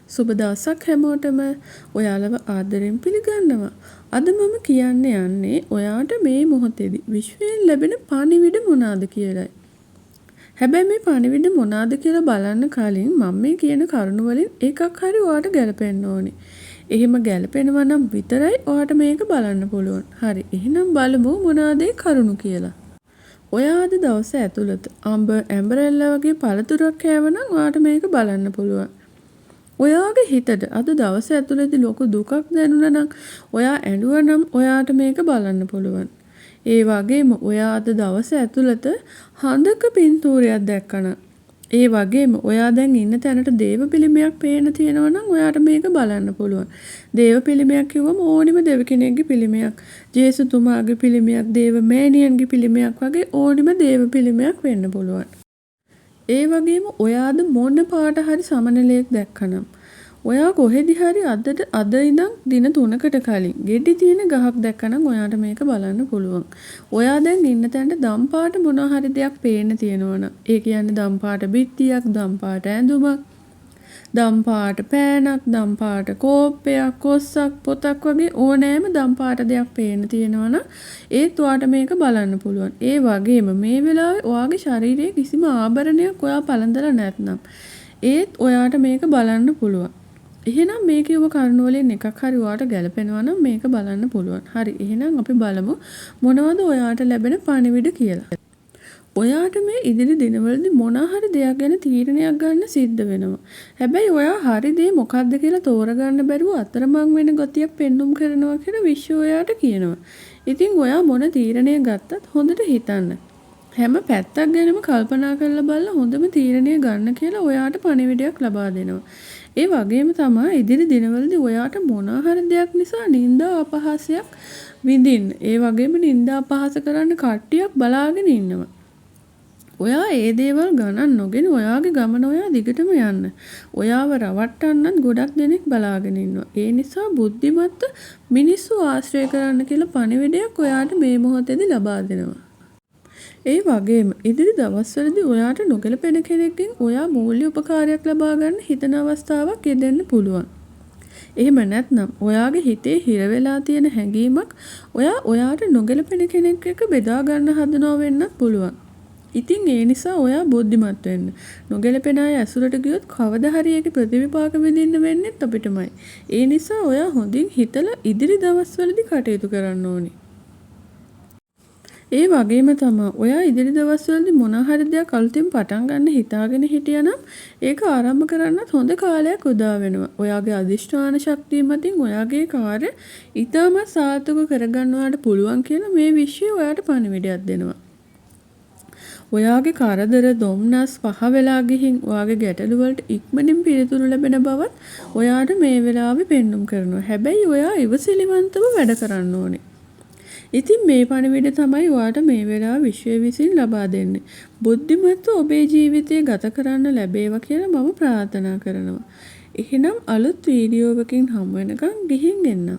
සුබ දවසක් හැමෝටම. ඔයාලව ආදරෙන් පිළිගන්නවා. අද මම කියන්න යන්නේ ඔයාට මේ මොහොතේදී විශ්වයෙන් ලැබෙන පණිවිඩ මොනවාද කියලායි. හැබැයි මේ පණිවිඩ මොනවාද කියලා බලන්න කලින් මම මේ කියන කරුණු වලින් එකක් හරි ඔයාට ගැලපෙන්න ඕනේ. එහෙම ගැලපෙනවා නම් විතරයි ඔයාට මේක බලන්න පුළුවන්. හරි. එහෙනම් බලමු මොනවාද ඒ කරුණු කියලා. ඔයා අද දවස ඇතුළත ඇම්බරෙල්ලා වගේ පළතුරක් කෑවනම් ඔයාට මේක බලන්න පුළුවන්. ඔයාගේ හිතට අද දවස ඇතුළතදී ලොකු දුකක් දැනුණා නම් ඔයා ඇඬුවා නම් ඔයාට මේක බලන්න පුළුවන්. ඒ වගේම ඔයා අද දවස ඇතුළත හඳක පින්තූරයක් දැක්කනම් ඒ වගේම ඔයා දැන් ඉන්න තැනට දේව පිළිමයක් පේන තියෙනවා නම් ඔයාට මේක බලන්න පුළුවන්. දේව පිළිමයක් කිව්වම ඕනිම දෙවි කෙනෙක්ගේ පිළිමයක්, ජේසුතුමාගේ පිළිමයක්, දේව මෑණියන්ගේ පිළිමයක් වගේ ඕනිම දේව පිළිමයක් වෙන්න පුළුවන්. ඒ වගේම ඔයාද මොන පාට හරි සමනලයක් දැක්කනම් ඔයා කොහෙදි හරි අද ඉඳන් දින 3කට කලින් ගෙඩි තියෙන ගහක් දැක්කනම් ඔයාට මේක බලන්න පුළුවන්. ඔයා දැන් ඉන්න තැනට දම් පාට මොනවා හරි දෙයක් පේන්න තියෙනවනම් ඒ කියන්නේ දම් පාට බිත්තියක්, දම් පාට ඇඳුමක්, දම් පාට පෑනක්, දම් පාට කෝප්පයක්, කොස්සක්, පොතක් වගේ ඕනෑම දම් පාට දෙයක් පේන්න තියෙනවනම් ඒත් ඔයාට මේක බලන්න පුළුවන්. ඒ වගේම මේ වෙලාවේ ඔයාගේ ශරීරයේ කිසිම ආභරණයක් ඔයා පළඳලා නැත්නම් ඒත් ඔයාට මේක බලන්න පුළුවන්. එහෙනම් මේ කියව කරුණු වලින් එකක් හරි ඔයාට ගැලපෙනවා නම් මේක බලන්න පුළුවන්. හරි. එහෙනම් අපි බලමු මොනවද ඔයාට ලැබෙන පණිවිඩ කියලා. ඔයාට මේ ඉදිරි දිනවලදී මොනවා හරි දෙයක් ගැන තීරණයක් ගන්න සිද්ධ වෙනවා. හැබැයි ඔයා හරි දේ මොකක්ද කියලා තෝරගන්න බැරුව අතරමං වෙන ගතියක් පෙන්눔 කරනවා කියලා විශ්වය ඔයාට කියනවා. ඉතින් ඔයා මොන තීරණය ගත්තත් හොඳට හිතන්න. හැම පැත්තක් ගැනම කල්පනා කරලා බලලා හොඳම තීරණය ගන්න කියලා ඔයාට පණිවිඩයක් ලබා දෙනවා. ඒ වගේම තමයි ඉදිරි දිනවලදී ඔයාට මොනවා හරි දෙයක් නිසා නිന്ദා අපහාසයක් විඳින්න. ඒ වගේම නිന്ദා අපහාස කරන්න කට්ටියක් බලාගෙන ඉන්නවා. ඔයා ඒ දේවල් ගණන් නොගෙන ඔයාගේ ගමන ඔයා දිගටම යන්න. ඔයාව රවට්ටන්නත් ගොඩක් දෙනෙක් බලාගෙන ඉන්නවා. ඒ නිසා බුද්ධිමත් මිනිස්සු ආශ්‍රය කරන්න කියලා පණිවිඩයක් ඔයාට මේ මොහොතේදී ලබා දෙනවා. ඒ වගේම ඉදිරි දවස්වලදී ඔයාට නොගැලපෙන කෙනෙක්ගෙන් ඔයා මූල්‍ය උපකාරයක් ලබා ගන්න හිතන අවස්ථාවක් එදෙන්න පුළුවන්. එහෙම නැත්නම් ඔයාගේ හිතේ හිර වෙලා තියෙන හැඟීමක් ඔයාට නොගැලපෙන කෙනෙක් එක්ක බෙදා ගන්න හදනවා වෙන්නත් පුළුවන්. ඉතින් ඒ නිසා ඔයා බුද්ධිමත් වෙන්න. නොගැලපෙන අය ඇසුරට ගියොත් කවදා හරි ඒකේ ප්‍රතිවිපාක විඳින්න වෙන්නේ අපිටමයි. ඒ නිසා ඔයා හොඳින් හිතලා ඉදිරි දවස්වලදී කටයුතු කරන්න ඕනේ. ඒ වගේම තමයි ඔයා ඉදිරි දවස්වලදී මොන හරි දෙයක් අලුතින් පටන් ගන්න හිතාගෙන හිටියනම් ඒක ආරම්භ කරන්නත් හොඳ කාලයක් උදා වෙනවා. ඔයාගේ අධිෂ්ඨාන ශක්තිය මතින් ඔයාගේ කාර්ය ඉතාමත් සාර්ථක කරගන්නවාට පුළුවන් කියලා මේ විශ්වය ඔයාට පණිවිඩයක් දෙනවා. ඔයාගේ කරදර දුම්නස් පහ වෙලා ගිහින් ඔයාගේ ගැටලු වලට ඉක්මනින් පිළිතුරු ලැබෙන බවත් ඔයාට මේ වෙලාවේ පෙන්눔 කරනවා. හැබැයි ඔයා ඉවසිලිවන්තව වැඩ කරන්න ඕනේ. ඉතින් මේ පණිවිඩ තමයි ඔයාට මේ වෙලාව විශ්වය විසින් ලබා දෙන්නේ. බුද්ධිමත්ව ඔබේ ජීවිතය ගත කරන්න ලැබේවා කියලා මම ප්‍රාර්ථනා කරනවා. එහෙනම් අලුත් වීඩියෝවකින් හමු වෙනකන් ගිහින් එන්න.